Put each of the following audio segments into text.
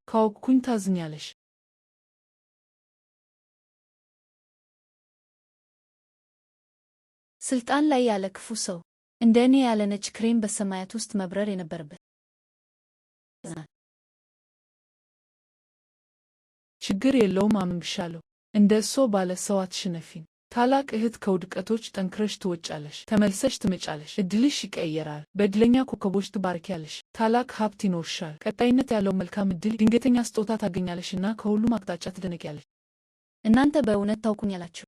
ካወቅኩኝ ታዝኛለሽ። ስልጣን ላይ ያለ ክፉ ሰው እንደ እኔ ያለ ነጭ ክሬም በሰማያት ውስጥ መብረር የነበረበት። ችግር የለውም አምንብሻለሁ። እንደ እሶ ባለ ሰው አትሽነፊም። ታላቅ እህት ከውድቀቶች ጠንክረሽ ትወጫለሽ፣ ተመልሰሽ ትመጫለሽ። እድልሽ ይቀየራል። በእድለኛ ኮከቦች ትባረኪያለሽ። ታላቅ ሀብት ይኖርሻል። ቀጣይነት ያለው መልካም እድል፣ ድንገተኛ ስጦታ ታገኛለሽና ከሁሉም አቅጣጫ ትደነቂያለሽ። እናንተ በእውነት ታውቁኛላችሁ።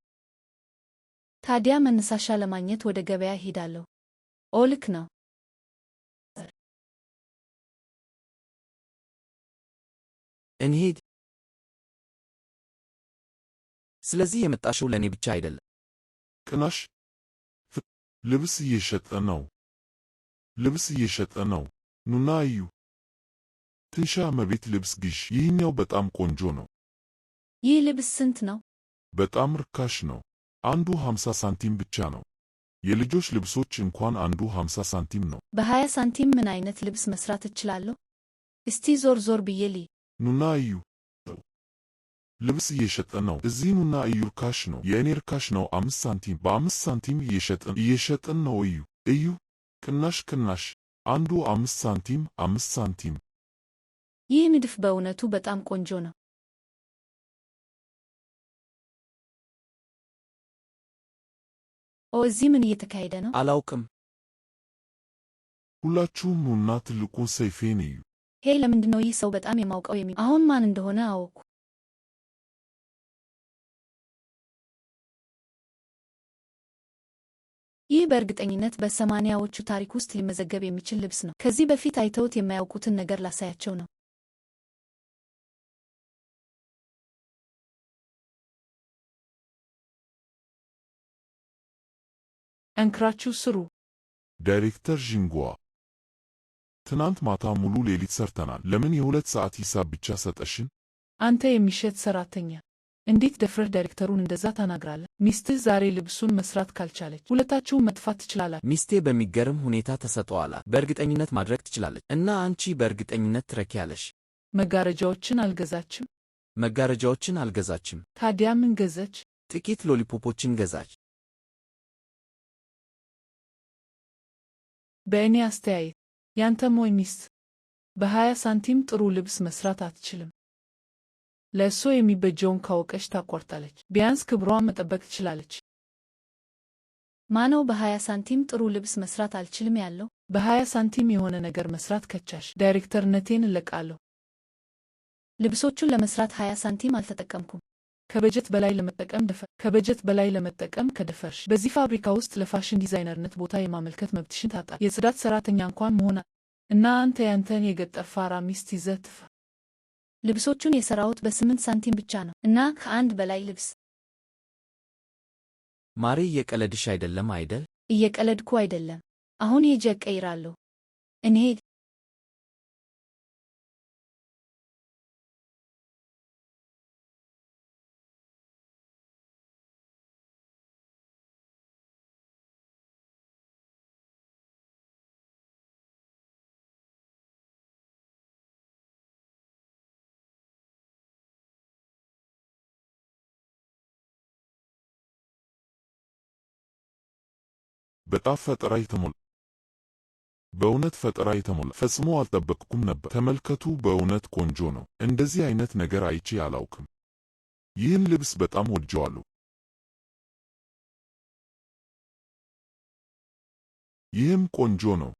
ታዲያ መነሳሻ ለማግኘት ወደ ገበያ እሄዳለሁ። ኦ ልክ ነው። እንሂድ። ስለዚህ የመጣሽው ለእኔ ብቻ አይደለም። ቅናሽ ልብስ እየሸጠ ነው። ልብስ እየሸጠ ነው። ኑና እዩ። ትንሿ እመቤት ልብስ ግዢ። ይህኛው በጣም ቆንጆ ነው። ይህ ልብስ ስንት ነው? በጣም ርካሽ ነው። አንዱ 50 ሳንቲም ብቻ ነው። የልጆች ልብሶች እንኳን አንዱ 50 ሳንቲም ነው። በ20 ሳንቲም ምን አይነት ልብስ መስራት እችላለሁ? እስቲ ዞር ዞር ብዬ ልይ። ኑና እዩ። ልብስ እየሸጠ ነው። እዚህ ኑና እዩ። ርካሽ ነው። የእኔ ርካሽ ነው። 5 ሳንቲም። በ5 ሳንቲም እየሸጥን ነው። እዩ እዩ። ቅናሽ ቅናሽ። አንዱ 5 ሳንቲም 5 ሳንቲም። ይህ ንድፍ በእውነቱ በጣም ቆንጆ ነው። ኦ እዚህ ምን እየተካሄደ ነው? አላውቅም። ሁላችሁም ኑና ትልቁን ሰይፌን እዩ። ሄይ ለምንድነው ይህ ሰው በጣም የማውቀው አሁን ማን እንደሆነ አወኩ። ይህ በእርግጠኝነት በ80ዎቹ ታሪክ ውስጥ ሊመዘገብ የሚችል ልብስ ነው። ከዚህ በፊት አይተውት የማያውቁትን ነገር ላሳያቸው ነው። ጠንክራችሁ ስሩ። ዳይሬክተር ዢንጓ፣ ትናንት ማታ ሙሉ ሌሊት ሰርተናል። ለምን የ2 ሰዓት ሂሳብ ብቻ ሰጠሽን? አንተ የሚሸጥ ሰራተኛ! እንዴት ደፍረህ ዳይሬክተሩን እንደዛ ታናግራለህ? ሚስትህ ዛሬ ልብሱን መስራት ካልቻለች ሁለታችሁም መጥፋት ትችላላችሁ። ሚስቴ በሚገርም ሁኔታ ተሰጥኦአላት። በእርግጠኝነት ማድረግ ትችላለች። እና አንቺ በእርግጠኝነት ትረኪያለሽ። መጋረጃዎችን አልገዛችም? መጋረጃዎችን አልገዛችም። ታዲያ ምን ገዘች? ጥቂት ሎሊፖፖችን ገዛች። በእኔ አስተያየት ያንተ ሞኝ ሚስት በ20 ሳንቲም ጥሩ ልብስ መስራት አትችልም። ለእሷ የሚበጀውን ካወቀች ታቋርጣለች። ቢያንስ ክብሯን መጠበቅ ትችላለች። ማነው በ20 ሳንቲም ጥሩ ልብስ መስራት አልችልም ያለው? በ20 ሳንቲም የሆነ ነገር መስራት ከቻሽ ዳይሬክተርነቴን እለቃለሁ። ልብሶቹን ለመስራት 20 ሳንቲም አልተጠቀምኩም። ከበጀት በላይ ለመጠቀም ከደፈርሽ በዚህ ፋብሪካ ውስጥ ለፋሽን ዲዛይነርነት ቦታ የማመልከት መብትሽን ታጣ። የጽዳት ሰራተኛ እንኳን መሆን እና አንተ ያንተን የገጠር ፋራ ሚስት ይዘህ ትፋ። ልብሶቹን የሰራሁት በ8 ሳንቲም ብቻ ነው እና ከአንድ በላይ ልብስ። ማሬ እየቀለድሽ አይደለም አይደል? እየቀለድኩ አይደለም። አሁን ሄጄ እቀይራለሁ። እንሂድ። በጣም ፈጠራ የተሞላ በእውነት ፈጠራ የተሞላ ፈጽሞ አልጠበቅኩም ነበር። ተመልከቱ፣ በእውነት ቆንጆ ነው። እንደዚህ አይነት ነገር አይቼ አላውቅም። ይህን ልብስ በጣም ወድጄዋለሁ። ይህም ቆንጆ ነው።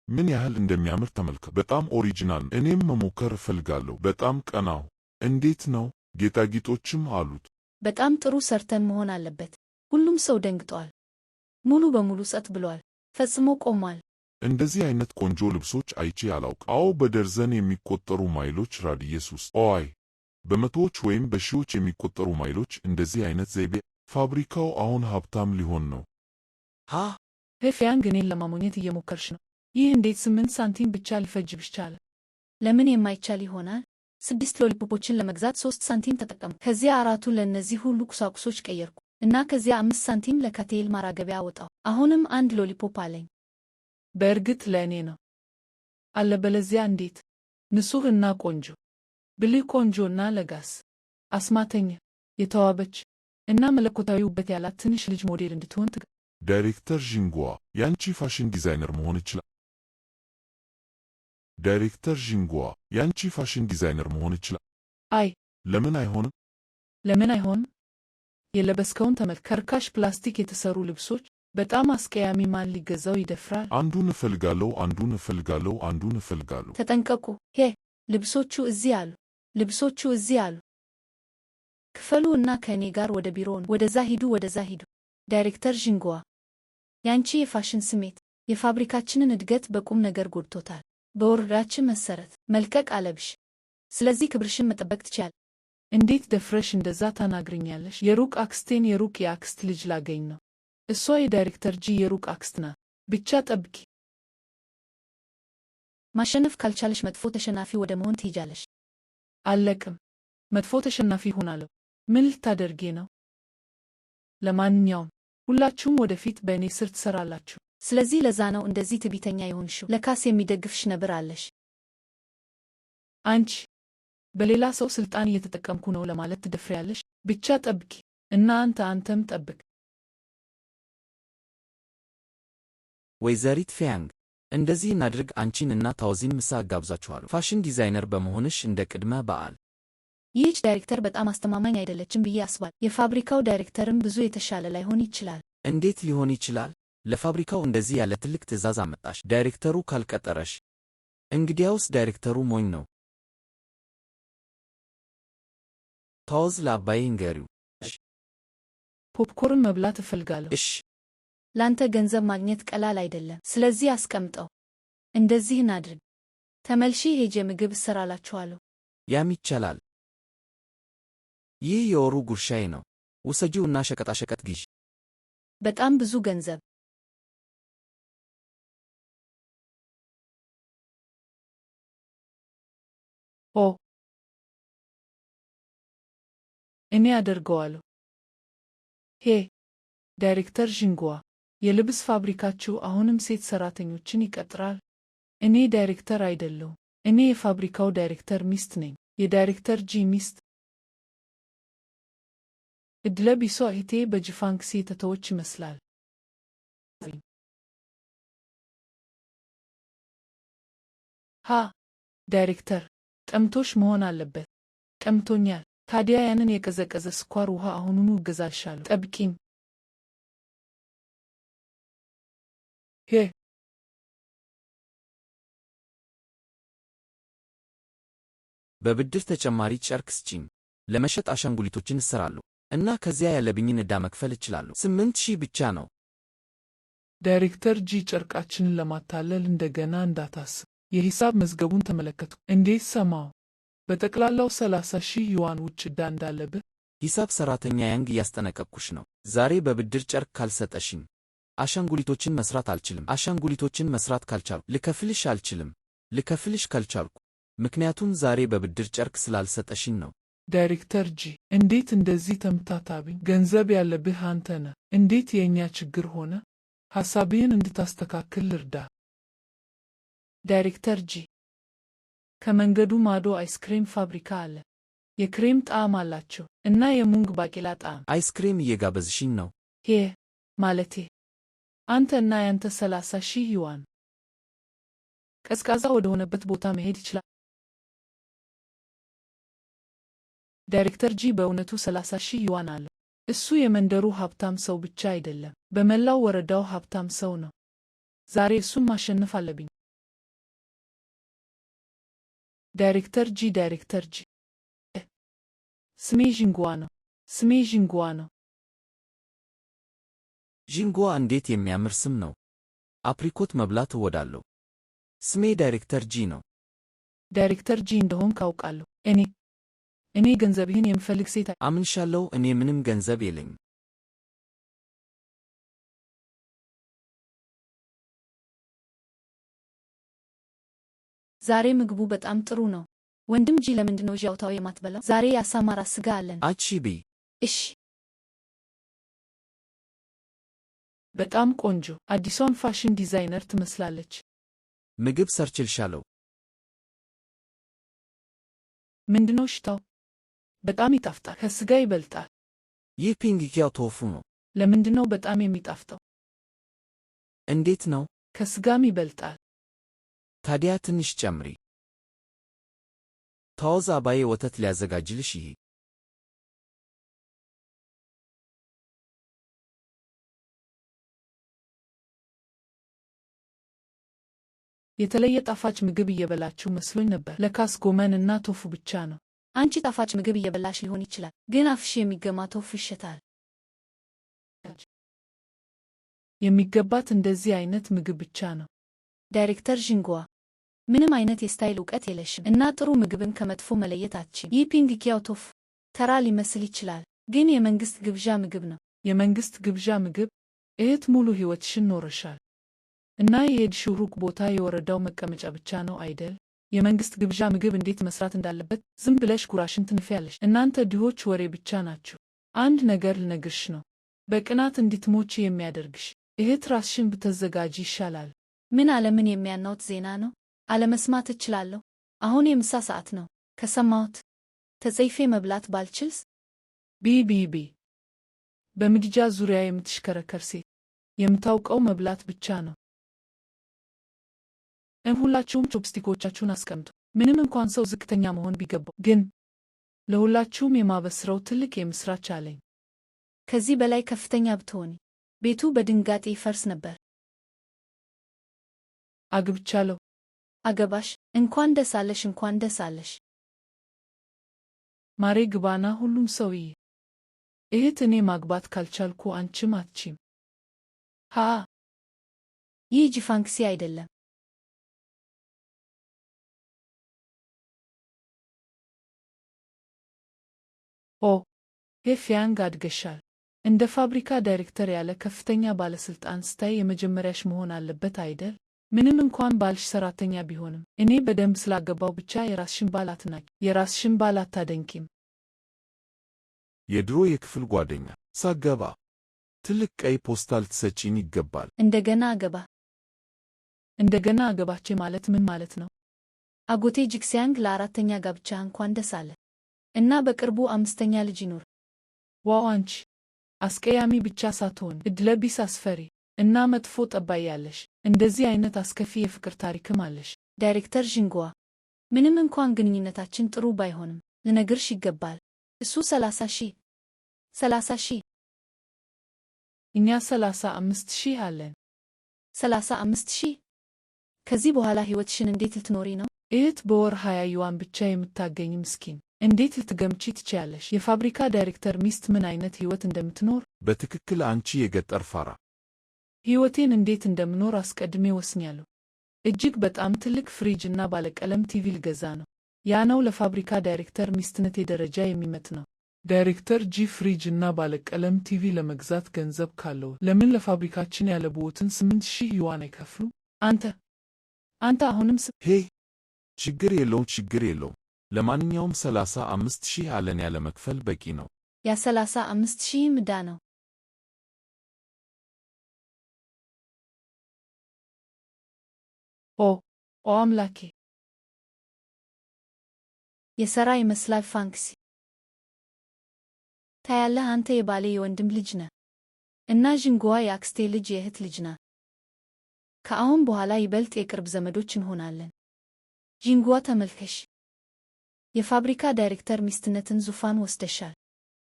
ምን ያህል እንደሚያምር ተመልከቱ። በጣም ኦሪጂናል ነው። እኔም መሞከር እፈልጋለሁ። በጣም ቀናሁ። እንዴት ነው? ጌጣጌጦችም አሉት። በጣም ጥሩ ሰርተን መሆን አለበት። ሁሉም ሰው ደንግጧል። ሙሉ በሙሉ ጸጥ ብሏል። ፈጽሞ ቆሟል። እንደዚህ አይነት ቆንጆ ልብሶች አይቼ አላውቅም። አዎ፣ በደርዘን የሚቆጠሩ ማይሎች ራዲየስ ውስጥ በመቶዎች ወይም በሺዎች የሚቆጠሩ ማይሎች። እንደዚህ አይነት ዘይቤ ፋብሪካው አሁን ሀብታም ሊሆን ነው። ሄፊያን እኔን ለማሞኘት እየሞከርሽ ነው። ይህ እንዴት 8 ሳንቲም ብቻ ሊፈጅብሽ ቻለ? ለምን የማይቻል ይሆናል? 6 ሎሊፖፖችን ለመግዛት 3 ሳንቲም ተጠቀምኩ። ከዚያ 4ቱን ለእነዚህ ሁሉ ቁሳቁሶች ቀየርኩ እና ከዚያ 5 ሳንቲም ለካቴል ማራገቢያ አወጣው። አሁንም 1 ሎሊፖፕ አለኝ። በእርግጥ ለእኔ ነው። አለበለዚያ እንዴት? ንጹሕ እና ቆንጆ፣ ብልህ፣ ቆንጆ እና ለጋስ፣ አስማተኛ፣ የተዋበች እና መለኮታዊ ውበት ያላት ትንሽ ልጅ ሞዴል እንድትሆን ትጋ። ዳይሬክተር ዢንጓ ያንቺ ፋሽን ዲዛይነር መሆን ይችላል። ዳይሬክተር ዢንጓ ያንቺ ፋሽን ዲዛይነር መሆን ይችላል። አይ ለምን አይሆንም? ለምን አይሆንም? የለበስከውን ተመልከት። ከርካሽ ፕላስቲክ የተሰሩ ልብሶች፣ በጣም አስቀያሚ። ማን ሊገዛው ይደፍራል? አንዱን እፈልጋለሁ፣ አንዱን እፈልጋለሁ፣ አንዱን እፈልጋለሁ። ተጠንቀቁ! ሄ! ልብሶቹ እዚህ አሉ! ልብሶቹ እዚህ አሉ! ክፈሉ እና ከእኔ ጋር ወደ ቢሮውን። ወደዛ ሂዱ፣ ወደዛ ሂዱ። ዳይሬክተር ዢንጓ፣ ያንቺ የፋሽን ስሜት የፋብሪካችንን እድገት በቁም ነገር ጎድቶታል። በወረዳችን መሰረት መልቀቅ አለብሽ። ስለዚህ ክብርሽን መጠበቅ ትችያለሽ። እንዴት ደፍረሽ እንደዛ ታናግርኛለሽ? የሩቅ አክስቴን የሩቅ የአክስት ልጅ ላገኝ ነው። እሷ የዳይሬክተር ጂ የሩቅ አክስት ናት። ብቻ ጠብቂ። ማሸነፍ ካልቻለሽ መጥፎ ተሸናፊ ወደ መሆን ትሄጃለሽ። አለቅም። መጥፎ ተሸናፊ ሆናለሁ። ምን ልታደርጌ ነው? ለማንኛውም ሁላችሁም ወደፊት በእኔ ስር ትሰራላችሁ። ስለዚህ ለዛ ነው እንደዚህ ትዕቢተኛ የሆንሽው። ለካስ የሚደግፍሽ ነብር አለሽ። አንቺ በሌላ ሰው ስልጣን እየተጠቀምኩ ነው ለማለት ትደፍሪያለሽ? ብቻ ጠብቂ እና አንተም ጠብቅ። ወይዘሪት ፊያንግ፣ እንደዚህ እናድርግ። አንቺን እና ታውዚን ምሳ እጋብዛችኋለሁ። ፋሽን ዲዛይነር በመሆንሽ እንደ ቅድመ በዓል። ይህች ዳይሬክተር በጣም አስተማማኝ አይደለችም ብዬ አስባለሁ። የፋብሪካው ዳይሬክተርም ብዙ የተሻለ ላይሆን ይችላል። እንዴት ሊሆን ይችላል? ለፋብሪካው እንደዚህ ያለ ትልቅ ትዕዛዝ አመጣሽ። ዳይሬክተሩ ካልቀጠረሽ? እንግዲያውስ ዳይሬክተሩ ሞኝ ነው። ታውዝ፣ ለአባዬ ንገሪው። ፖፕኮርን መብላት እፈልጋለሁ። እሽ። ላንተ ገንዘብ ማግኘት ቀላል አይደለም። ስለዚህ አስቀምጠው። እንደዚህ እናድርግ። ተመልሼ ሄጄ ምግብ እሰራላችኋለሁ። ያም ይቻላል። ይህ የወሩ ጉርሻዬ ነው። ውሰጂው እና ሸቀጣሸቀጥ ግዢ። በጣም ብዙ ገንዘብ። ኦ፣ እኔ አደርገዋለሁ። ሄ ዳይሬክተር ዢንጓ፣ የልብስ ፋብሪካችሁ አሁንም ሴት ሰራተኞችን ይቀጥራል? እኔ ዳይሬክተር አይደለሁም። እኔ የፋብሪካው ዳይሬክተር ሚስት ነኝ። የዳይሬክተር ጂ ሚስት። እድለ ቢሷ እህቴ በጅፋንክሲ የተተወች ይመስላል። ሃ ዳይሬክተር፣ ጠምቶሽ መሆን አለበት። ጠምቶኛል። ታዲያ ያንን የቀዘቀዘ ስኳር ውሃ አሁኑኑ እገዛልሻለሁ። ጠብቂኝ። ሄ በብድር ተጨማሪ ጨርቅ ስጪኝ። ለመሸጥ አሻንጉሊቶችን እሰራለሁ እና ከዚያ ያለብኝን ዕዳ መክፈል እችላለሁ። 8,000 ብቻ ነው። ዳይሬክተር ጂ፣ ጨርቃችንን ለማታለል እንደገና እንዳታስብ። የሂሳብ መዝገቡን ተመለከቱ። እንዴት ሰማው? በጠቅላላው 30,000 ዩዋን ውጭ ዕዳ እንዳለብህ። ሂሳብ ሰራተኛ ያንግ፣ እያስጠነቀቅኩሽ ነው። ዛሬ በብድር ጨርቅ ካልሰጠሽኝ አሻንጉሊቶችን መስራት አልችልም። አሻንጉሊቶችን መስራት ካልቻልኩ ልከፍልሽ አልችልም። ልከፍልሽ ካልቻልኩ ምክንያቱም ዛሬ በብድር ጨርቅ ስላልሰጠሽኝ ነው። ዳይሬክተር ጂ፣ እንዴት እንደዚህ ተምታታብኝ? ገንዘብ ያለብህ አንተ ነህ። እንዴት የእኛ ችግር ሆነ? ሐሳብህን እንድታስተካክል ልርዳ። ዳይሬክተር ጂ፣ ከመንገዱ ማዶ አይስክሬም ፋብሪካ አለ። የክሬም ጣዕም አላቸው እና የሙንግ ባቄላ ጣዕም። አይስክሬም እየጋበዝሽኝ ነው? ሄ ማለቴ አንተ እና ያንተ 30,000 ዩዋን። ቀዝቃዛ ወደ ሆነበት ቦታ መሄድ ይችላል። ዳይሬክተር ጂ በእውነቱ 30,000 ዩዋን አለው። እሱ የመንደሩ ሀብታም ሰው ብቻ አይደለም፣ በመላው ወረዳው ሀብታም ሰው ነው። ዛሬ እሱን ማሸነፍ አለብኝ። ዳይሬክተር ጂ፣ ዳይሬክተር ጂ፣ ስሜ ዢንጓ ነው። ስሜ ዢንጓ ነው። ዢንጓ እንዴት የሚያምር ስም ነው! አፕሪኮት መብላት እወዳለሁ። ስሜ ዳይሬክተር ጂ ነው። ዳይሬክተር ጂ እንደሆንክ አውቃለሁ። እኔ ገንዘብህን የምፈልግ ሴት። አምንሻለሁ። እኔ ምንም ገንዘብ የለኝም። ዛሬ ምግቡ በጣም ጥሩ ነው። ወንድም ጂ፣ ለምንድነው ዣውታው የማትበላው? ዛሬ የአሳማ ራስ ስጋ አለን። አንቺ ብይ። እሺ። በጣም ቆንጆ። አዲሷን ፋሽን ዲዛይነር ትመስላለች። ምግብ ሰርችልሻለሁ። ምንድነው ሽታው? በጣም ይጣፍጣል። ከስጋ ይበልጣል። ይህ ፒንግኪያው ቶፉ ነው። ለምንድነው በጣም የሚጣፍጠው? እንዴት ነው? ከስጋም ይበልጣል። ታዲያ ትንሽ ጨምሪ። ታወዝ አባዬ ወተት ሊያዘጋጅልሽ ይሄ የተለየ ጣፋጭ ምግብ እየበላችሁ መስሎኝ ነበር። ለካስ ጎመን እና ቶፉ ብቻ ነው። አንቺ ጣፋጭ ምግብ እየበላሽ ሊሆን ይችላል፣ ግን አፍሽ የሚገማ ቶፉ ይሸታል። የሚገባት እንደዚህ አይነት ምግብ ብቻ ነው። ዳይሬክተር ዥንጓ፣ ምንም አይነት የስታይል ዕውቀት የለሽም እና ጥሩ ምግብን ከመጥፎ መለየት አትችይም። ይህ ፒንግኪያው ቶፉ ተራ ሊመስል ይችላል፣ ግን የመንግሥት ግብዣ ምግብ ነው። የመንግሥት ግብዣ ምግብ? እህት፣ ሙሉ ሕይወትሽን ኖረሻል እና የሄድሽው ሩቅ ቦታ የወረዳው መቀመጫ ብቻ ነው አይደል? የመንግሥት ግብዣ ምግብ እንዴት መስራት እንዳለበት ዝም ብለሽ ጉራሽን ትንፊያለሽ። እናንተ ድሆች ወሬ ብቻ ናችሁ። አንድ ነገር ልነግርሽ ነው፣ በቅናት እንድትሞቺ የሚያደርግሽ። እህት፣ ራስሽን ብትዘጋጂ ይሻላል። ምን ዓለምን የሚያናውጥ ዜና ነው? አለመስማት እችላለሁ። አሁን የምሳ ሰዓት ነው። ከሰማሁት ተጸይፌ መብላት ባልችልስ? ቢ በምድጃ ዙሪያ የምትሽከረከር ሴት የምታውቀው መብላት ብቻ ነው። ሁላችሁም ቾፕስቲኮቻችሁን አስቀምጡ። ምንም እንኳን ሰው ዝቅተኛ መሆን ቢገባው፣ ግን ለሁላችሁም የማበስረው ትልቅ የምስራች አለኝ። ከዚህ በላይ ከፍተኛ ብትሆኒ ቤቱ በድንጋጤ ይፈርስ ነበር። አግብቻለሁ። አገባሽ? እንኳን ደስ አለሽ፣ እንኳን ደስ አለሽ። ማሬ ግባና ሁሉም ሰው ይይ። እህት፣ እኔ ማግባት ካልቻልኩ አንቺም አትችም። ይህ ጂፋንክሲ አይደለም። ሄፍያንግ፣ አድገሻል። እንደ ፋብሪካ ዳይሬክተር ያለ ከፍተኛ ባለስልጣን ስታይ የመጀመሪያሽ መሆን አለበት አይደል? ምንም እንኳን ባልሽ ሰራተኛ ቢሆንም። እኔ በደንብ ስላገባው ብቻ የራስሽን ባል አትናቂ፣ የራስሽን ባል አታደንቂም። የድሮ የክፍል ጓደኛ ሳገባ ትልቅ ቀይ ፖስታ ልትሰጪኝ ይገባል። እንደገና አገባ? እንደገና አገባቼ ማለት ምን ማለት ነው? አጎቴ ጂክሲያንግ ለአራተኛ ጋብቻ እንኳን ደስ አለ እና በቅርቡ አምስተኛ ልጅ ይኖር። ዋው! አንቺ አስቀያሚ ብቻ ሳትሆን እድለቢስ፣ አስፈሪ እና መጥፎ ጠባይ ያለሽ። እንደዚህ አይነት አስከፊ የፍቅር ታሪክም አለሽ። ዳይሬክተር ዥንጓ፣ ምንም እንኳን ግንኙነታችን ጥሩ ባይሆንም ልነግርሽ ይገባል። እሱ 30,000 እኛ 35,000 አለን። 35,000? ከዚህ በኋላ ሕይወትሽን እንዴት ልትኖሪ ነው? እህት፣ በወር 20 ዩዋን ብቻ የምታገኝ ምስኪን እንዴት ልትገምቺ ትችያለሽ? የፋብሪካ ዳይሬክተር ሚስት ምን አይነት ሕይወት እንደምትኖር። በትክክል አንቺ የገጠር ፋራ። ሕይወቴን እንዴት እንደምኖር አስቀድሜ ወስኛለሁ። እጅግ በጣም ትልቅ ፍሪጅ እና ባለቀለም ቲቪ ልገዛ ነው። ያ ነው ለፋብሪካ ዳይሬክተር ሚስትነቴ ደረጃ የሚመጥነው። ዳይሬክተር ጂ ፍሪጅ እና ባለቀለም ቲቪ ለመግዛት ገንዘብ ካለው ለምን ለፋብሪካችን ያለብዎትን 8,000 ዩዋን አይከፍሉ? አንተ አሁንም ሄይ፣ ችግር የለውም። ለማንኛውም 35,000 አለን። ያለ መክፈል በቂ ነው። ያ 35,000 ዕዳ ነው። ኦ አምላኬ! የሠራ ይመስላል ፋንክሲ። ታያለህ፣ አንተ የባሌ የወንድም ልጅ ነህ እና ዥንጓ የአክስቴ ልጅ የእህት ልጅ ናት። ከአሁን በኋላ ይበልጥ የቅርብ ዘመዶች እንሆናለን። ዥንጓ፣ ተመልከሽ፣ የፋብሪካ ዳይሬክተር ሚስትነትን ዙፋን ወስደሻል።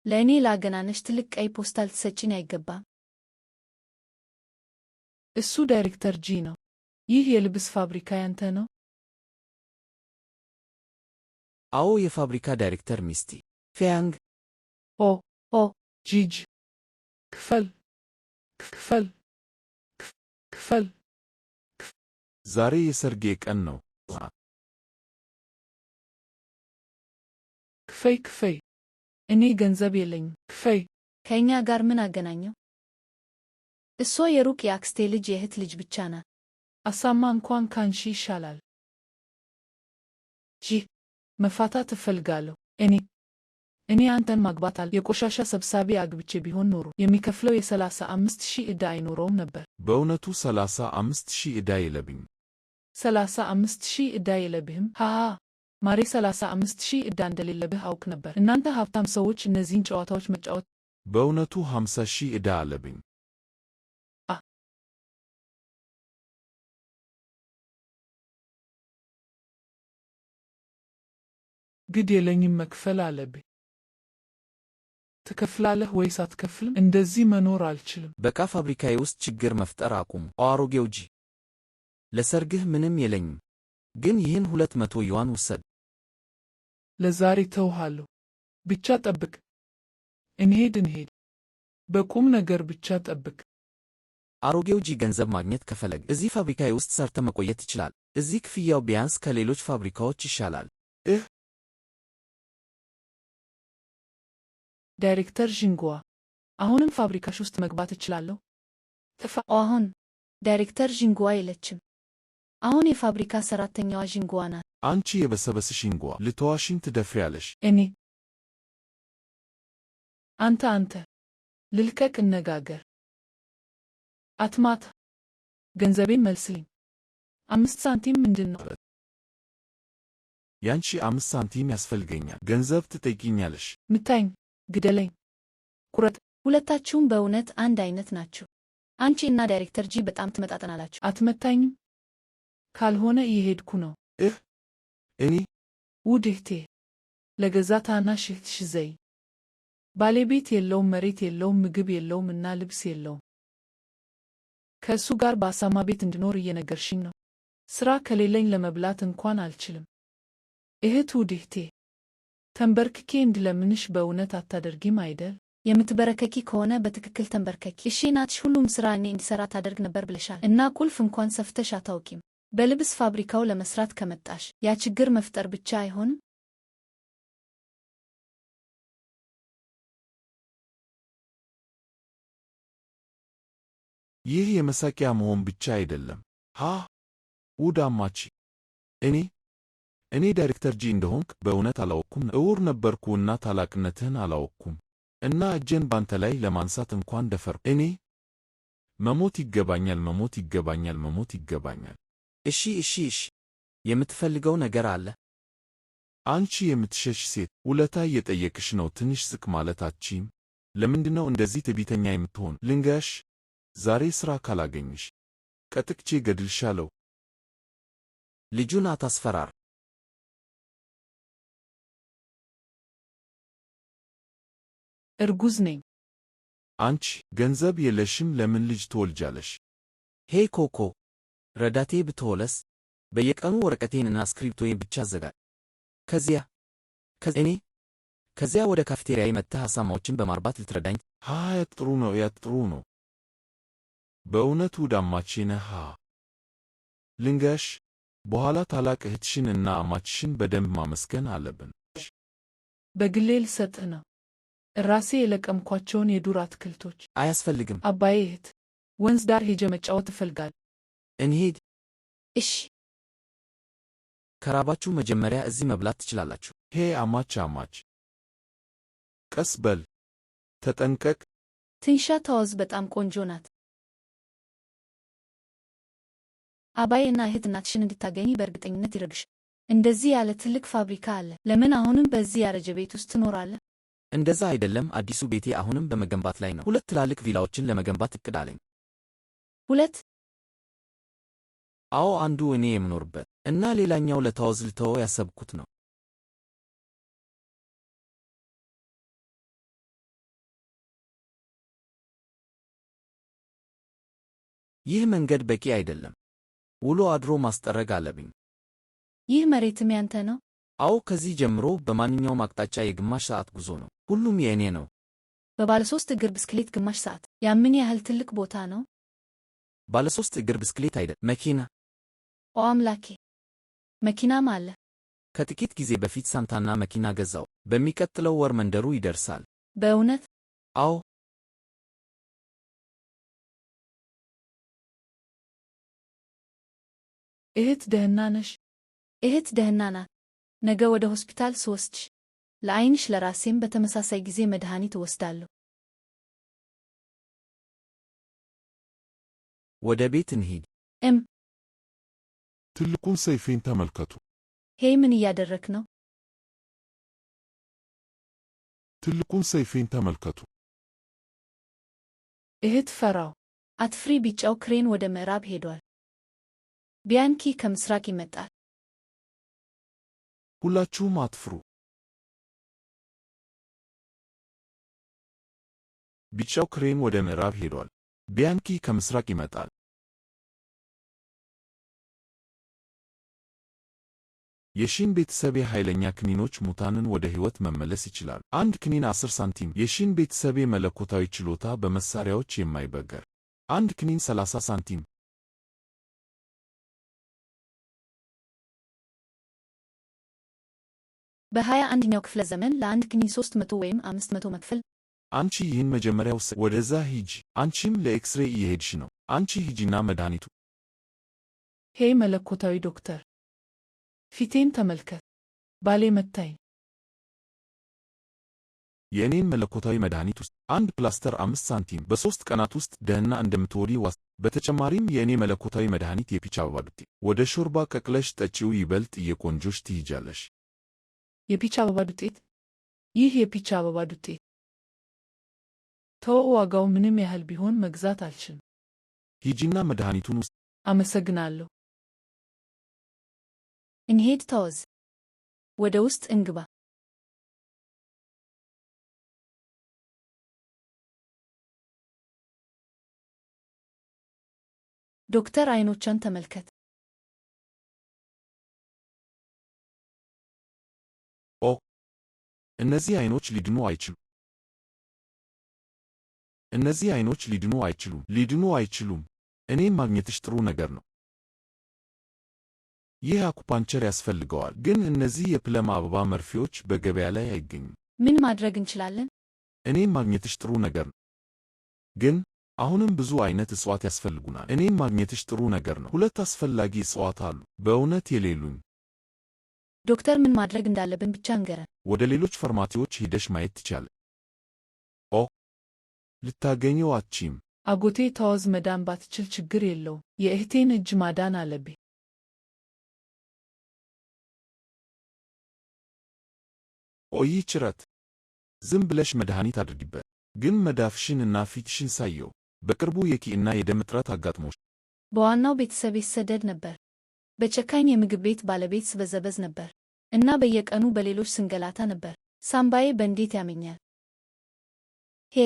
ለእኔ ላገናነሽ ትልቅ ቀይ ፖስታ ልትሰጪኝ አይገባም። እሱ ዳይሬክተር ጂ ነው። ይህ የልብስ ፋብሪካ ያንተ ነው? አዎ፣ የፋብሪካ ዳይሬክተር ሚስቲ ፌያንግ። ጂጅ፣ ክፈል። ዛሬ የሰርጌ ቀን ነው። ክፈይ። እኔ ገንዘብ የለኝም። ክፈይ። ከእኛ ጋር ምን አገናኘው? እሷ የሩቅ የአክስቴ ልጅ የእህት ልጅ ብቻ ናት። አሳማ እንኳን ካንሺ ይሻላል። መፋታት እፈልጋለሁ። እኔ አንተን ማግባት የቆሻሻ ሰብሳቢ አግብቼ ቢሆን ኖሮ የሚከፍለው የ35,000 ዕዳ አይኖረውም ነበር። በእውነቱ 35,000 ዕዳ የለብኝም። 35,000 ዕዳ የለብህም? ማሬ 35,000 ዕዳ እንደሌለብህ አውቅ ነበር። እናንተ ሀብታም ሰዎች እነዚህን ጨዋታዎች መጫወት በእውነቱ 50,000 ዕዳ አለብኝ። ግድ የለኝም፣ መክፈል አለብኝ። ትከፍላለህ ወይስ አትከፍልም? እንደዚህ መኖር አልችልም። በቃ ፋብሪካዬ ውስጥ ችግር መፍጠር አቁሙ። አሮጌው ጂ፣ ለሰርግህ ምንም የለኝም፣ ግን ይህን 200 ዩዋን ውሰድ። ለዛሬ ተውሃለሁ። ብቻ ጠብቅ። እንሄድ። በቁም ነገር ብቻ ጠብቅ። አሮጌው ጂ ገንዘብ ማግኘት ከፈለግ እዚህ ፋብሪካዬ ውስጥ ሰርተ መቆየት ይችላል። እዚህ ክፍያው ቢያንስ ከሌሎች ፋብሪካዎች ይሻላል። ዳይሬክተር ዥንጓ፣ አሁንም ፋብሪካሽ ውስጥ መግባት እችላለሁ? አሁን ዳይሬክተር ዥንጓ የለችም። አሁን የፋብሪካ ሰራተኛዋ ዥንጓ ናት። አንቺ የበሰበስሽ ዥንጓ፣ ልተዋሽኝ ትደፍሪያለሽ? አንተ ልልቀቅ፣ እነጋገር። አትማታ። ገንዘቤን መልስልኝ። 5 ሳንቲም ምንድን ነው? ያንቺ 5 ሳንቲም ያስፈልገኛል። ገንዘብ ትጠይቂኛለሽ? ምታኝ፣ ግደለኝ፣ ቁረጥ። ሁለታችሁም በእውነት አንድ አይነት ናችሁ። አንቺ እና ዳይሬክተር ጂ በጣም ትመጣጠናላችሁ። አትመታኝም? ካልሆነ እየሄድኩ ነው። እኔ ውድ እህቴ፣ ለገዛ ታናሽ እህትሽ ዘይ። ባለቤት የለውም፣ መሬት የለውም፣ ምግብ የለውም እና ልብስ የለውም። ከእሱ ጋር በአሳማ ቤት እንድኖር እየነገርሽኝ ነው። ሥራ ከሌለኝ ለመብላት እንኳን አልችልም። ውድ እህቴ፣ ተንበርክኬ እንድለምንሽ በእውነት አታደርጊም አይደል? የምትበረከኪ ከሆነ በትክክል ተንበርከኪ። እሺ ናትሽ፣ ሁሉም ሥራ እኔ እንዲሠራ ታደርግ ነበር ብለሻል እና ቁልፍ እንኳን ሰፍተሽ አታውቂም። በልብስ ፋብሪካው ለመሥራት ከመጣሽ ያ ችግር መፍጠር ብቻ አይሆንም? ይህ የመሳቂያ መሆን ብቻ አይደለም። ውድ አማቺ፣ እኔ ዳይሬክተር ጂ እንደሆንክ በእውነት አላወቅኩም። እውር ነበርኩና ታላቅነትህን አላወቅኩም እና እጄን ባንተ ላይ ለማንሳት እንኳን ደፈርኩ። እኔ መሞት ይገባኛል። እሺ፣ የምትፈልገው ነገር አለ? አንቺ የምትሸሽ ሴት፣ ውለታ እየጠየቅሽ ነው። ትንሽ ዝቅ ማለት አትችይም? ለምንድነው እንደዚህ ትዕቢተኛ የምትሆን? ልንገርሽ፣ ዛሬ ሥራ ካላገኝሽ ቀጥቅቼ ገድልሻለሁ። ልጁን አታስፈራር። እርጉዝ ነኝ። አንቺ ገንዘብ የለሽም፣ ለምን ልጅ ትወልጃለሽ? ሄይ ኮኮ፣ ረዳቴ ብትሆለስ? በየቀኑ ወረቀቴንና ስክሪፕቶዬን ብቻ አዘጋጅ። ከዚያ ወደ ካፌቴሪያዬ መጥተህ አሳማዎችን በማርባት ልትረዳኝ። ጥሩ ነው። በእውነት ውድ አማቼ ነህ። ልንገርሽ፣ በኋላ ታላቅ እህትሽን እና አማችሽን በደንብ ማመስገን አለብን። በግሌ ልሰጥህ ነው። ራሴ የለቀምኳቸውን የዱር አትክልቶች። አያስፈልግም አባዬ፣ እህት፣ ወንዝ ዳር ሄጄ መጫወት እፈልጋለሁ። እንሂድ። እሺ። ከራባችሁ መጀመሪያ እዚህ መብላት ትችላላችሁ። አማች፣ ቀስ በል፣ ተጠንቀቅ። ትንሿ ተዋዝ በጣም ቆንጆ ናት። አባዬ እና እህት እናትሽን እንድታገኚ በእርግጠኝነት ይረዱሽ። እንደዚህ ያለ ትልቅ ፋብሪካ አለ። ለምን አሁንም በዚህ ያረጀ ቤት ውስጥ ትኖራለህ? እንደዛ አይደለም። አዲሱ ቤቴ አሁንም በመገንባት ላይ ነው። 2 ትላልቅ ቪላዎችን ለመገንባት እቅድ አለኝ። 2? አዎ፣ አንዱ እኔ የምኖርበት እና ሌላኛው ለታወዝ ልተወው ያሰብኩት ነው። ይህ መንገድ በቂ አይደለም። ውሎ አድሮ ማስጠረግ አለብኝ። ይህ መሬትም ያንተ ነው? አዎ፣ ከዚህ ጀምሮ በማንኛውም አቅጣጫ የግማሽ ሰዓት ጉዞ ነው። ሁሉም የእኔ ነው። በባለ 3 እግር ብስክሌት ግማሽ ሰዓት? ያ ምን ያህል ትልቅ ቦታ ነው? ባለ 3 እግር ብስክሌት አይደል፣ መኪና። ኦ አምላኬ! መኪናም አለ? ከጥቂት ጊዜ በፊት ሳንታና መኪና ገዛው። በሚቀጥለው ወር መንደሩ ይደርሳል። በእውነት? አዎ። እህት ደህና ነሽ? እህት ደህና ናት። ነገ ወደ ሆስፒታል ስወስድሽ ለዓይንሽ ለራሴም በተመሳሳይ ጊዜ መድኃኒት እወስዳለሁ። ወደ ቤት እንሂድ። ትልቁን ሰይፌን ተመልከቱ። ሄይ ምን እያደረክ ነው? ትልቁን ሰይፌን ተመልከቱ። እህት ፈራው። አትፍሪ፣ ቢጫው ክሬን ወደ ምዕራብ ሄዷል። ቢያንኪ ከምስራቅ ይመጣል። ሁላችሁም አትፍሩ። ቢጫው ክሬን ወደ ምዕራብ ሄዷል። ቢያንኪ ከምስራቅ ይመጣል። የሺን ቤተሰቤ ኃይለኛ ክኒኖች ሙታንን ወደ ሕይወት መመለስ ይችላሉ። አንድ ክኒን 10 ሳንቲም። የሺን ቤተሰቤ መለኮታዊ ችሎታ በመሳሪያዎች የማይበገር። አንድ ክኒን 30 ሳንቲም። በ21ኛው ክፍለ ዘመን ለአንድ ክኒን 300 ወይም 500 መክፈል። አንቺ ይህን መጀመሪያ ወደዛ ሂጂ። አንቺም ለኤክስሬይ እየሄድሽ ነው። አንቺ ሂጂና መድኃኒቱ። ሄይ መለኮታዊ ዶክተር፣ ፊቴን ተመልከት። ባሌ መታኝ። የእኔን መለኮታዊ መድኃኒት ውስጥ አንድ ፕላስተር 5 ሳንቲም። በ3 ቀናት ውስጥ ደህና እንደምትወዲ ዋስ። በተጨማሪም የእኔ መለኮታዊ መድኃኒት የፒች አበባ ዱቄት። ወደ ሾርባ ቀቅለሽ ጠጪው፣ ይበልጥ እየቆንጆሽ ትይጃለሽ። የፒች አበባ ዱቄት? ይህ የፒች አበባ ዱቄት ተወው፣ ዋጋው ምንም ያህል ቢሆን መግዛት አልችልም። ሂጂና መድኃኒቱን ውስጥ። አመሰግናለሁ። እንሄድ ተወዝ። ወደ ውስጥ እንግባ። ዶክተር አይኖቿን ተመልከት። ኦ፣ እነዚህ አይኖች ሊድኑ አይችሉም። እነዚህ አይኖች ሊድኑ አይችሉም። ሊድኑ አይችሉም። እኔን ማግኘትሽ ጥሩ ነገር ነው። ይህ አኩፓንቸር ያስፈልገዋል፣ ግን እነዚህ የፕለም አበባ መርፌዎች በገበያ ላይ አይገኙም። ምን ማድረግ እንችላለን? እኔን ማግኘትሽ ጥሩ ነገር ነው፣ ግን አሁንም ብዙ አይነት እጽዋት ያስፈልጉናል። እኔን ማግኘትሽ ጥሩ ነገር ነው። 2 አስፈላጊ እጽዋት አሉ፣ በእውነት የሌሉኝ። ዶክተር ምን ማድረግ እንዳለብን ብቻ እንገረን። ወደ ሌሎች ፋርማሲዎች ሂደሽ ማየት ትቻለሽ። ኦ፣ ልታገኘው አትችይም። አጎቴ ተወዝ መዳን ባትችል ችግር የለውም። የእህቴን እጅ ማዳን አለብኝ። ኦይ ጭረት፣ ዝም ብለሽ መድኃኒት አድርጊበት። ግን መዳፍሽን እና ፊትሽን ሳየው በቅርቡ የኪ እና የደም እጥረት አጋጥሞሽ። በዋናው ቤተሰቤ ስሰደድ ነበር። በጨካኝ የምግብ ቤት ባለቤት ስበዘበዝ ነበር እና በየቀኑ በሌሎች ስንገላታ ነበር። ሳምባዬ በእንዴት ያመኛል። ሄ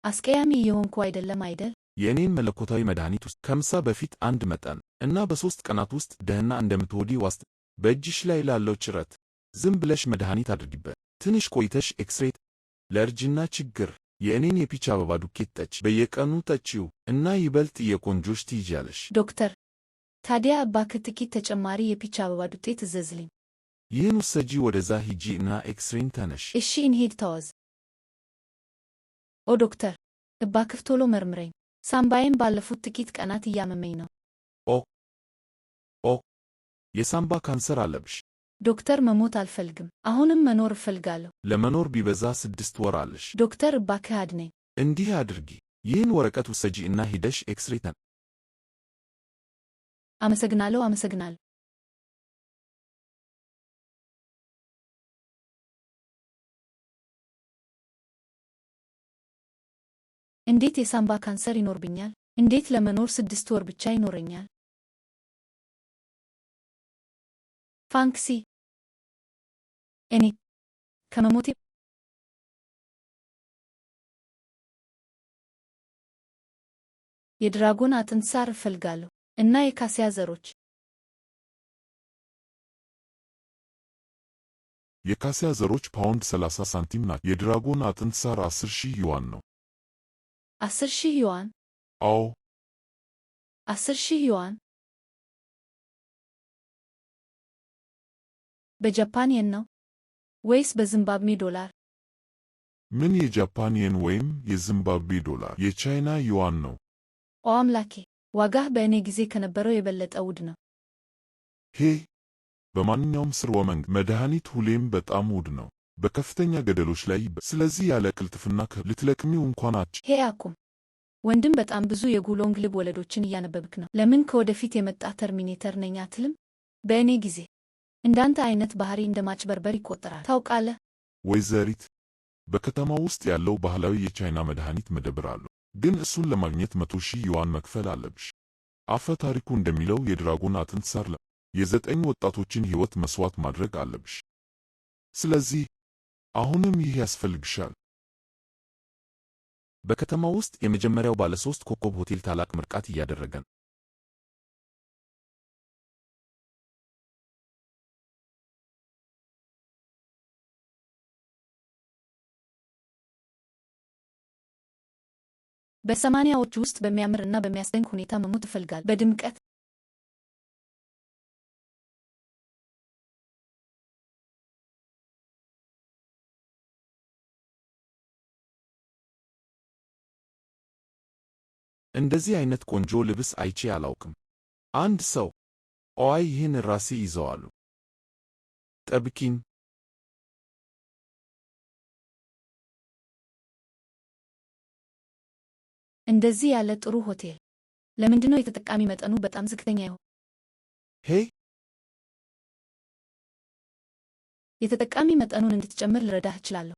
አስቀያሚ እየሆንኩ አይደለም አይደል? የእኔን መለኮታዊ መድኃኒት ውስጥ ከምሳ በፊት አንድ መጠን እና በ3 ቀናት ውስጥ ደህና እንደምትወዲ ዋስት። በእጅሽ ላይ ላለው ጭረት ዝም ብለሽ መድኃኒት አድርጊበት። ትንሽ ቆይተሽ ኤክስሬት። ለእርጅና ችግር የእኔን የፒች አበባ ዱቄት ጠጪ። በየቀኑ ጠጪው እና ይበልጥ እየቆንጆሽ ትይጃለሽ። ዶክተር፣ ታዲያ እባክህ ጥቂት ተጨማሪ የፒች አበባ ዱቄት እዘዝልኝ። ይህን ውሰጂ፣ ወደዛ ሂጂ እና ኤክስሬን ተነሽ። እሺ እንሄድ ተወዝ። ኦ ዶክተር፣ እባክህ ቶሎ መርምረኝ። ሳምባዬን ባለፉት ጥቂት ቀናት እያመመኝ ነው። ኦ፣ የሳምባ ካንሰር አለብሽ። ዶክተር፣ መሞት አልፈልግም። አሁንም መኖር እፈልጋለሁ። ለመኖር ቢበዛ 6 ወር አለሽ። ዶክተር፣ እባክህ አድነኝ። እንዲህ አድርጊ፣ ይህን ወረቀት ውሰጂ እና ሂደሽ ኤክስሬ ተን። አመሰግናለሁ። አመሰግናለሁ። እንዴት የሳምባ ካንሰር ይኖርብኛል? እንዴት ለመኖር 6 ወር ብቻ ይኖረኛል? ፋንክሲ፣ እኔ ከመሞቴ የድራጎን አጥንት ሳር እፈልጋለሁ እና የካሲያ ዘሮች። የካሲያ ዘሮች ፓውንድ 30 ሳንቲም ናቸው። የድራጎን አጥንት ሳር 10,000 ዩዋን ነው። 10,000 ዩዋን? አዎ 10,000 ዩዋን። በጃፓን የን ነው ወይስ በዚምባብዌ ዶላር? ምን የጃፓን የን ወይም የዚምባብዌ ዶላር? የቻይና ዩዋን ነው። ኦ አምላኬ፣ ዋጋህ በእኔ ጊዜ ከነበረው የበለጠ ውድ ነው። ሄ፣ በማንኛውም ስርወ መንግስት መድኃኒት ሁሌም በጣም ውድ ነው፣ በከፍተኛ ገደሎች ላይ። ስለዚህ ያለ ቅልጥፍና ልትለቅሚው እንኳን አትች። ሄ አቁም ወንድም፣ በጣም ብዙ የጉሎንግ ልብ ወለዶችን እያነበብክ ነው። ለምን ከወደፊት የመጣ ተርሚኔተር ነኝ አትልም? በእኔ ጊዜ እንዳንተ አይነት ባህሪ እንደ ማጭበርበር ይቆጠራል። ታውቃለህ? ወይዘሪት፣ በከተማው ውስጥ ያለው ባህላዊ የቻይና መድኃኒት መደብር አለው። ግን እሱን ለማግኘት 100,000 ዩዋን መክፈል አለብሽ። አፈ ታሪኩ እንደሚለው የድራጎን አጥንት ሳር የ9 ወጣቶችን ሕይወት መስዋዕት ማድረግ አለብሽ። ስለዚህ አሁንም ይህ ያስፈልግሻል። በከተማው ውስጥ የመጀመሪያው ባለ 3 ኮከብ ሆቴል ታላቅ ምርቃት እያደረገ ነው። በ80ዎቹ ውስጥ በሚያምር እና በሚያስደንቅ ሁኔታ መሞት እፈልጋለሁ። በድምቀት እንደዚህ አይነት ቆንጆ ልብስ አይቼ አላውቅም። አንድ ሰው ኦይ ይህን ራሴ ይዘዋሉ። ጠብቂኝ። እንደዚህ ያለ ጥሩ ሆቴል ለምንድነው የተጠቃሚ መጠኑ በጣም ዝቅተኛ ይሆን? ሄይ፣ የተጠቃሚ መጠኑን እንድትጨምር ልረዳህ እችላለሁ።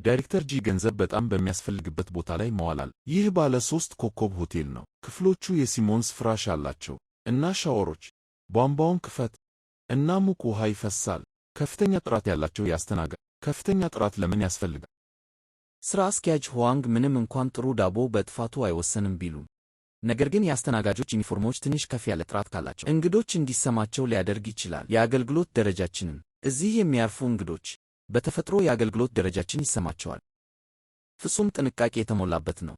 ዳይሬክተር ጂ ገንዘብ በጣም በሚያስፈልግበት ቦታ ላይ መዋላል። ይህ ባለ 3 ኮከብ ሆቴል ነው። ክፍሎቹ የሲሞንስ ፍራሽ አላቸው እና ሻወሮች። ቧንቧውን ክፈት እና ሙቅ ውሃ ይፈሳል። ከፍተኛ ጥራት ያላቸው ያስተናጋጅ። ከፍተኛ ጥራት ለምን ያስፈልጋል? ሥራ አስኪያጅ ሁዋንግ ምንም እንኳን ጥሩ ዳቦ በጥፋቱ አይወሰንም ቢሉም፣ ነገር ግን የአስተናጋጆች ዩኒፎርሞች ትንሽ ከፍ ያለ ጥራት ካላቸው እንግዶች እንዲሰማቸው ሊያደርግ ይችላል። የአገልግሎት ደረጃችንን እዚህ የሚያርፉ እንግዶች በተፈጥሮ የአገልግሎት ደረጃችን ይሰማቸዋል። ፍጹም ጥንቃቄ የተሞላበት ነው።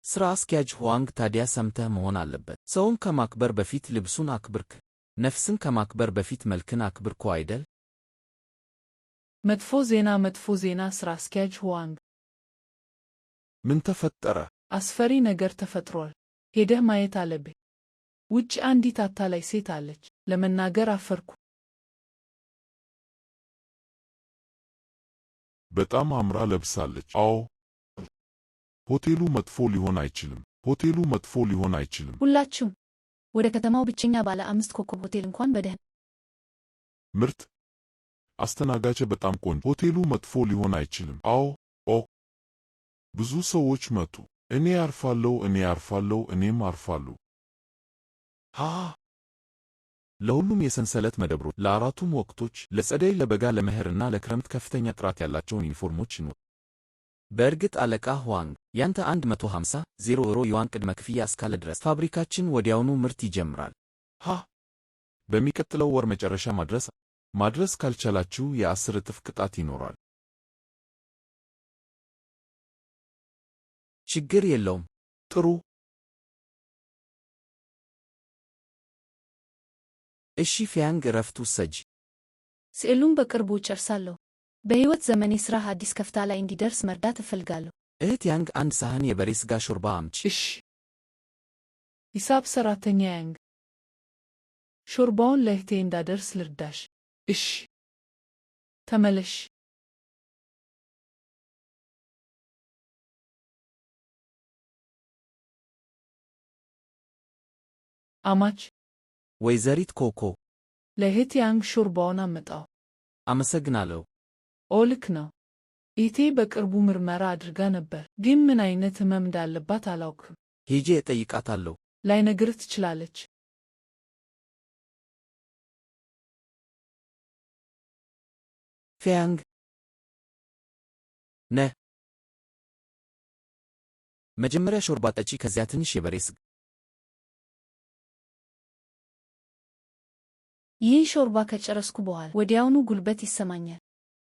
ሥራ አስኪያጅ ሁዋንግ ታዲያ ሰምተህ መሆን አለበት። ሰውን ከማክበር በፊት ልብሱን አክብርክ። ነፍስን ከማክበር በፊት መልክን አክብርኮ አይደል? መጥፎ ዜና! መጥፎ ዜና! ሥራ አስኪያጅ ሁዋንግ፣ ምን ተፈጠረ? አስፈሪ ነገር ተፈጥሯል። ሄደህ ማየት አለብህ። ውጭ አንዲት አታላይ ሴት አለች። ለመናገር አፈርኩ። በጣም አምራ ለብሳለች። አዎ፣ ሆቴሉ መጥፎ ሊሆን አይችልም። ሆቴሉ መጥፎ ሊሆን አይችልም። ሁላችሁም ወደ ከተማው ብቸኛ ባለ 5 ኮከብ ሆቴል እንኳን በደህና ምርጥ አስተናጋጅ፣ በጣም ቆንጆ። ሆቴሉ መጥፎ ሊሆን አይችልም። አዎ፣ ብዙ ሰዎች መጡ። እኔ አርፋለሁ፣ እኔ አርፋለሁ፣ እኔም አርፋለሁ። ለሁሉም የሰንሰለት መደብሮች፣ ለአራቱም ወቅቶች፣ ለጸደይ፣ ለበጋ፣ ለመኸርና ለክረምት ከፍተኛ ጥራት ያላቸውን ዩኒፎርሞች ነው። በእርግጥ አለቃ ሁዋንግ፣ ያንተ 150,000 ዩዋን ቅድመ ክፍያ እስካለ ድረስ ፋብሪካችን ወዲያውኑ ምርት ይጀምራል። በሚቀጥለው ወር መጨረሻ ማድረስ ካልቻላችሁ የ10 እጥፍ ቅጣት ይኖራል። ችግር የለውም። ጥሩ። እሺ ፊያንግ፣ እረፍት ውሰጂ። ስዕሉን በቅርቡ እጨርሳለሁ። በሕይወት ዘመኔ ሥራህ አዲስ ከፍታ ላይ እንዲደርስ መርዳት እፈልጋለሁ። እህት ያንግ፣ አንድ ሳህን የበሬ ሥጋ ሾርባ አምጪ። እሺ። ሂሳብ ሠራተኛ ያንግ፣ ሾርባውን ለእህቴ እንዳደርስ ልርዳሽ? እሺ። ተመለሽ። አማች፣ ወይዘሪት ኮኮ፣ ለእህት ያንግ ሾርባውን አመጣው። አመሰግናለሁ። ልክ ነው። እህቴ በቅርቡ ምርመራ አድርጋ ነበር፣ ግን ምን አይነት ሕመም እንዳለባት አላውቅም። ሄጄ እጠይቃታለሁ። ላይነግርህ ትችላለች። ፊያንግ ነህ? መጀመሪያ ሾርባ ጠጪ፣ ከዚያ ትንሽ የበሬ ሥጋ። ይህን ሾርባ ከጨረስኩ በኋላ ወዲያውኑ ጉልበት ይሰማኛል።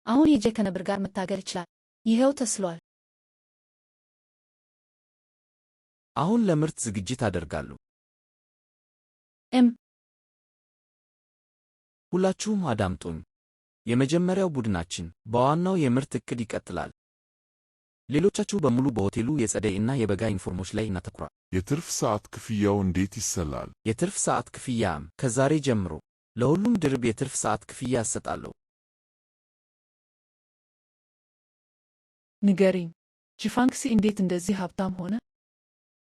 አሁን ሄጄ ከነብር ጋር መታገል ይችላል። ይኸው ተስሏል። አሁን ለምርት ዝግጅት አደርጋለሁ። ሁላችሁም አዳምጡኝ። የመጀመሪያው ቡድናችን በዋናው የምርት ዕቅድ ይቀጥላል። ሌሎቻችሁ በሙሉ በሆቴሉ የጸደይ እና የበጋ ዩኒፎርሞች ላይ እናተኩራለን። የትርፍ ሰዓት ክፍያው እንዴት ይሰላል? የትርፍ ሰዓት ክፍያም ከዛሬ ጀምሮ ለሁሉም ድርብ የትርፍ ሰዓት ክፍያ እሰጣለሁ። ንገሪኝ፣ ጂፋንክሲ እንዴት እንደዚህ ሀብታም ሆነ?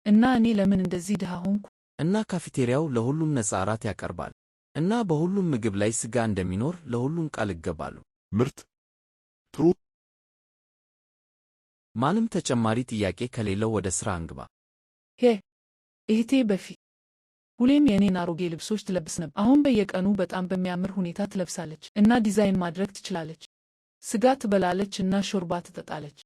እና እኔ ለምን እንደዚህ ድሃ ሆንኩ? እና ካፌቴሪያው ለሁሉም ነፃ እራት ያቀርባል። እና በሁሉም ምግብ ላይ ሥጋ እንደሚኖር ለሁሉም ቃል እገባለሁ። ምርጥ! ጥሩ! ማንም ተጨማሪ ጥያቄ ከሌለው ወደ ሥራ እንግባ። እህቴ በፊት ሁሌም የእኔን አሮጌ ልብሶች ትለብስ ነበር። አሁን በየቀኑ በጣም በሚያምር ሁኔታ ትለብሳለች እና ዲዛይን ማድረግ ትችላለች። ሥጋ ትበላለች እና ሾርባ ትጠጣለች።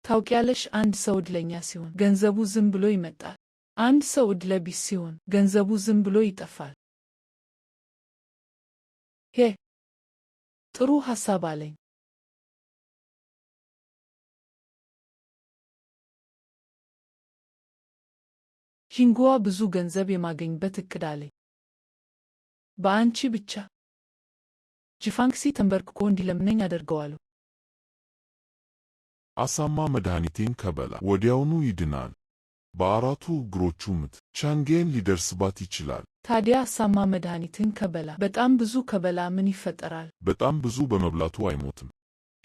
ታውቂያለሽ፣ አንድ ሰው ዕድለኛ ሲሆን ገንዘቡ ዝም ብሎ ይመጣል። አንድ ሰው ዕድለ ቢስ ሲሆን ገንዘቡ ዝም ብሎ ይጠፋል። ጥሩ ሐሳብ አለኝ። ዢንጉዋ ብዙ ገንዘብ የማገኝበት ዕቅድ አለኝ። በአንቺ ብቻ። ጂፋንግሲ ተንበርክኮ እንዲለምነኝ አደርገዋለሁ። አሳማ መድኃኒቴን ከበላ ወዲያውኑ ይድናል። በአራቱ እግሮቹ ምት ቻንጌን ሊደርስባት ይችላል። ታዲያ አሳማ መድኃኒትን ከበላ በጣም ብዙ ከበላ ምን ይፈጠራል? በጣም ብዙ በመብላቱ አይሞትም።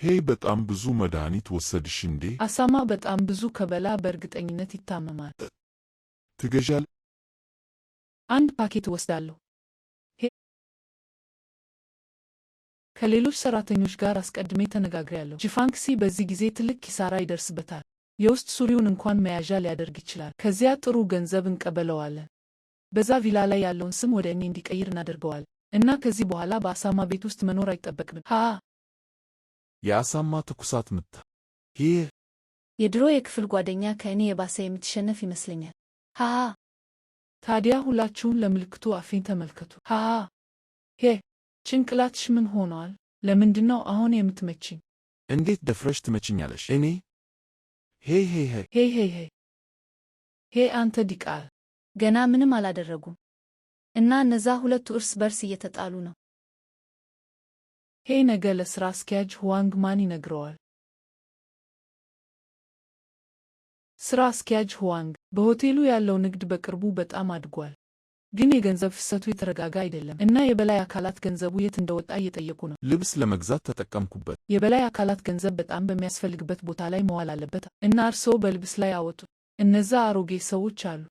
ሄይ፣ በጣም ብዙ መድኃኒት ወሰድሽ እንዴ? አሳማ በጣም ብዙ ከበላ በእርግጠኝነት ይታመማል። ትገዣል? አንድ ፓኬት እወስዳለሁ። ከሌሎች ሰራተኞች ጋር አስቀድሜ ተነጋግሬያለሁ። ጂፋንግሲ በዚህ ጊዜ ትልቅ ኪሳራ ይደርስበታል። የውስጥ ሱሪውን እንኳን መያዣ ሊያደርግ ይችላል። ከዚያ ጥሩ ገንዘብ እንቀበለዋለን። በዛ ቪላ ላይ ያለውን ስም ወደ እኔ እንዲቀይር እናደርገዋለን እና ከዚህ በኋላ በአሳማ ቤት ውስጥ መኖር አይጠበቅብን። የአሳማ ትኩሳት ምት! ይህ የድሮ የክፍል ጓደኛ ከእኔ የባሰ የምትሸነፍ ይመስለኛል። ታዲያ ሁላችሁም ለምልክቱ አፌን ተመልከቱ። ጭንቅላትሽ ምን ሆኗል? ለምንድነው አሁን የምትመችኝ? እንዴት ደፍረሽ ትመችኛለሽ? እኔ አንተ ዲቃል! ገና ምንም አላደረጉም እና እነዛ ሁለቱ እርስ በርስ እየተጣሉ ነው። ነገ ለሥራ አስኪያጅ ሁዋንግ ማን ይነግረዋል? ሥራ አስኪያጅ ሁዋንግ፣ በሆቴሉ ያለው ንግድ በቅርቡ በጣም አድጓል። ግን የገንዘብ ፍሰቱ የተረጋጋ አይደለም እና የበላይ አካላት ገንዘቡ የት እንደወጣ እየጠየቁ ነው። ልብስ ለመግዛት ተጠቀምኩበት። የበላይ አካላት ገንዘብ በጣም በሚያስፈልግበት ቦታ ላይ መዋል አለበት እና እርስዎ በልብስ ላይ አወጡ። እነዛ አሮጌ ሰዎች አሉ።